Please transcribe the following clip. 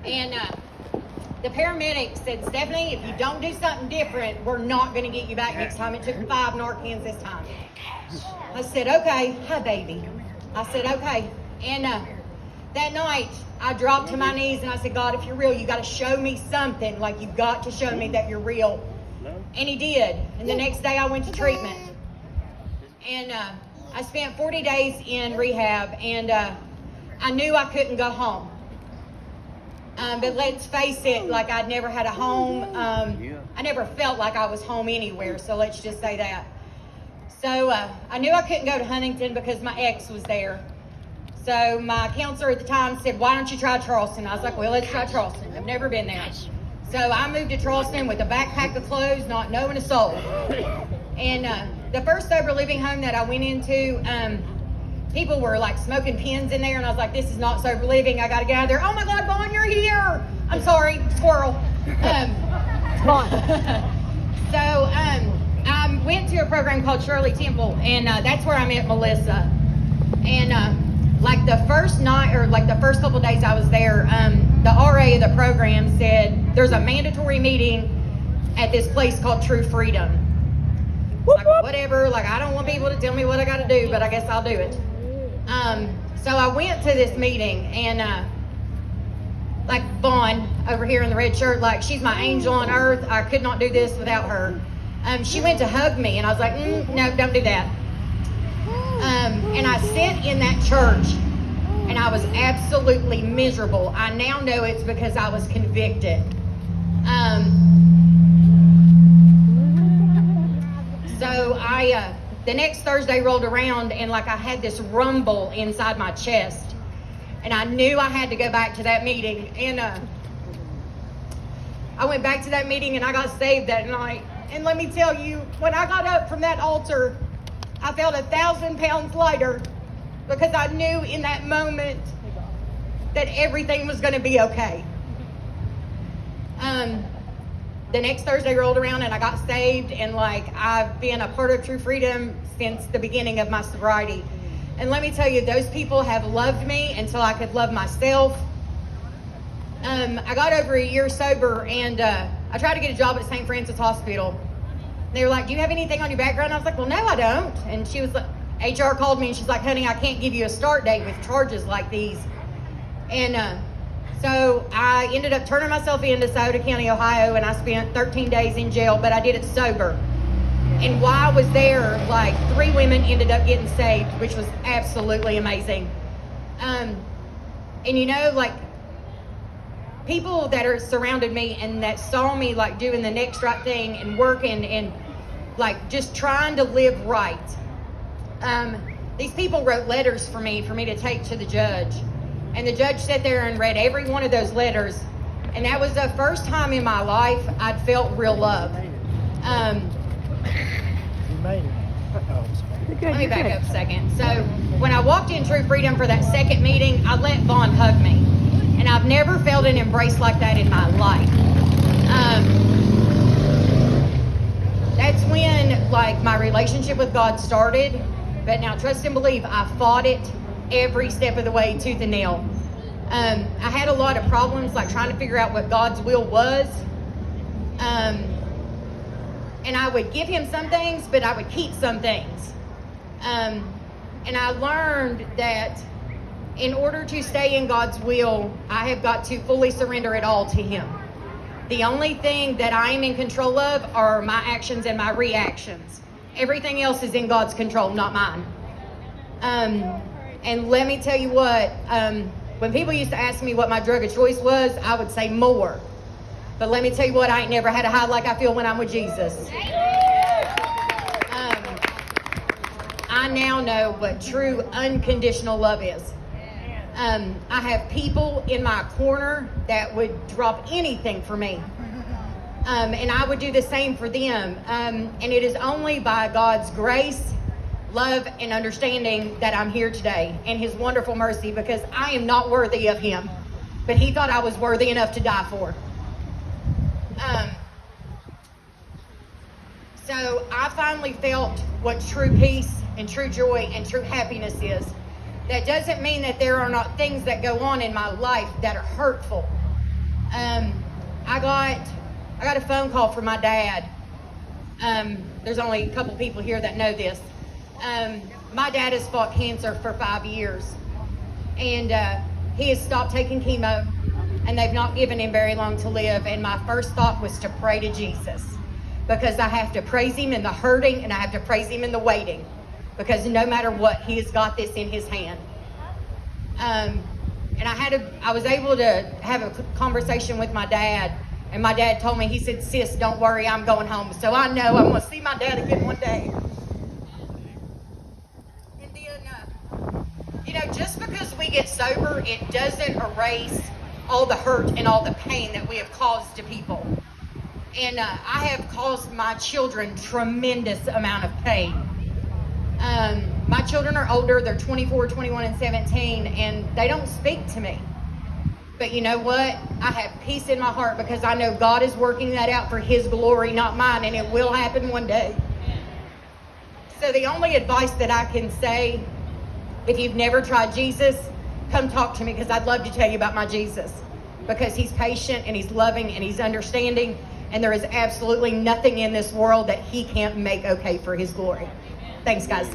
And the paramedic said, Stephanie, if you don't do something different, we're not going to get you back next time. It took 5 Narcans this time. I said, okay. Hi, baby. I said, okay. And that night, I dropped to my knees and I said, God, if you're real, you got to show me something. Like, you've got to show me that you're real. And he did. And the next day, I went to treatment. And I spent 40 days in rehab. And I knew I couldn't go home. But let's face it, like, I'd never had a home. I never felt like I was home anywhere. So let's just say that. So I knew I couldn't go to Huntington because my ex was there. So my counselor at the time said, why don't you try Charleston? I was like, well, let's try Charleston. I've never been there. So I moved to Charleston with a backpack of clothes, not knowing a soul. And the first sober living home that I went into, people were like smoking pins in there. And I was like, this is not sober living. I got to get out of there. Oh my God, Vaughn, you're here. I'm sorry, squirrel. So I went to a program called Shirley Temple, and that's where I met Melissa. And like the first night, or like the first couple days I was there, the RA of the program said, there's a mandatory meeting at this place called True Freedom. Like, whatever, like, I don't want people to tell me what I got to do, but I guess I'll do it. So I went to this meeting, and like Vaughn over here in the red shirt, like, she's my angel on earth. I could not do this without her. She went to hug me, and I was like, no, don't do that. And I sat in that church, and I was absolutely miserable. I now know it's because I was convicted. So the next Thursday rolled around, and like I had this rumble inside my chest, and I knew I had to go back to that meeting. And I went back to that meeting, and I got saved that night. And let me tell you, when I got up from that altar, I felt 1,000 pounds lighter, because I knew in that moment that everything was going to be okay. The next Thursday rolled around, and I got saved, and like, I've been a part of True Freedom since the beginning of my sobriety. And let me tell you, those people have loved me until I could love myself. I got over a year sober, and I tried to get a job at St. Francis Hospital. They were like, do you have anything on your background? I was like, well, no, I don't. And she was like, HR called me, and she's like, honey, I can't give you a start date with charges like these. And so I ended up turning myself into Scioto County, Ohio, and I spent 13 days in jail, but I did it sober. And while I was there, like, 3 women ended up getting saved, which was absolutely amazing. And you know, like, people that are surrounded me and that saw me like doing the next right thing and working and like just trying to live right. These people wrote letters for me to take to the judge. And the judge sat there and read every one of those letters. And that was the first time in my life I'd felt real love. Let me back up a second. So when I walked in True Freedom for that second meeting, I let Vaughn hug me. And I've never felt an embrace like that in my life. That's when like my relationship with God started. But now trust and believe, I fought it every step of the way, tooth and nail. I had a lot of problems, like trying to figure out what God's will was. And I would give him some things, but I would keep some things. And I learned that in order to stay in God's will, I have got to fully surrender it all to him. The only thing that I am in control of are my actions and my reactions. Everything else is in God's control, not mine. And let me tell you what, when people used to ask me what my drug of choice was, I would say more. But let me tell you what, I ain't never had a high like I feel when I'm with Jesus. I now know what true unconditional love is. I have people in my corner that would drop anything for me. And I would do the same for them. And it is only by God's grace, love, and understanding that I'm here today, and his wonderful mercy, because I am not worthy of him, but he thought I was worthy enough to die for. So I finally felt what true peace and true joy and true happiness is. That doesn't mean that there are not things that go on in my life that are hurtful. I got a phone call from my dad. There's only a couple people here that know this. My dad has fought cancer for 5 years, and he has stopped taking chemo, and they've not given him very long to live. And my first thought was to pray to Jesus, because I have to praise him in the hurting, and I have to praise him in the waiting, because no matter what, he has got this in his hand. And I was able to have a conversation with my dad, and my dad told me, he said, "Sis, don't worry, I'm going home." So I know I'm going to see my dad again one day. And then, just because we get sober, it doesn't erase all the hurt and all the pain that we have caused to people. And I have caused my children tremendous amount of pain. My children are older. They're 24, 21, and 17, and they don't speak to me. But you know what? I have peace in my heart, because I know God is working that out for his glory, not mine, and it will happen one day. So the only advice that I can say, if you've never tried Jesus, come talk to me, because I'd love to tell you about my Jesus, because he's patient and he's loving and he's understanding, and there is absolutely nothing in this world that he can't make okay for his glory. Thanks, guys.